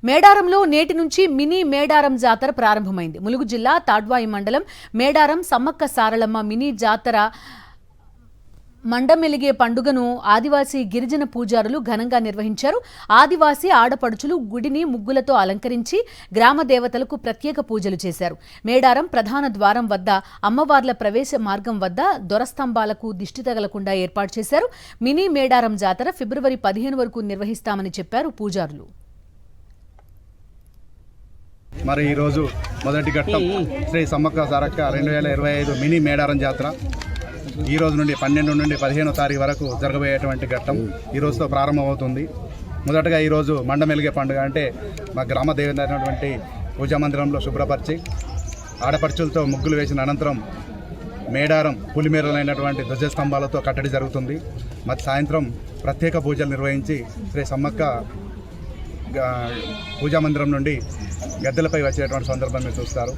మేడారంలో నేటి నుంచి మినీ మేడారం జాతర ప్రారంభమైంది. ములుగు జిల్లా తాడ్వాయి మండలం మేడారం సమ్మక్క సారలమ్మ మినీ జాతర మండమెలిగే పండుగను ఆదివాసీ గిరిజన పూజారులు ఘనంగా నిర్వహించారు. ఆదివాసీ ఆడపడుచులు గుడిని ముగ్గులతో అలంకరించి గ్రామ దేవతలకు ప్రత్యేక పూజలు చేశారు. మేడారం ప్రధాన ద్వారం వద్ద అమ్మవార్ల ప్రవేశ మార్గం వద్ద దొరస్తంభాలకు దిష్టి తగలకుండా ఏర్పాటు చేశారు. మినీ మేడారం జాతర ఫిబ్రవరి 15 వరకు నిర్వహిస్తామని చెప్పారు పూజారులు. మరి ఈరోజు మొదటి ఘట్టం శ్రీ సమ్మక్క సారక్క 2025 మినీ మేడారం జాతర ఈ రోజు నుండి 12 నుండి 15వ తారీఖు వరకు జరగబోయేటువంటి ఘట్టం ఈ రోజుతో ప్రారంభమవుతుంది. మొదటగా ఈరోజు మండమెలిగే పండుగ అంటే మా గ్రామ దేవత అయినటువంటి పూజా మందిరంలో శుభ్రపరిచి ఆడపడుచులతో ముగ్గులు వేసిన అనంతరం మేడారం పులిమేరలైనటువంటి ధ్వజస్తంభాలతో కట్టడి జరుగుతుంది. మరి సాయంత్రం ప్రత్యేక పూజలు నిర్వహించి శ్రీ సమ్మక్క పూజా మందిరం నుండి గద్దెలపై వచ్చేటువంటి సందర్భాన్ని చూస్తారు.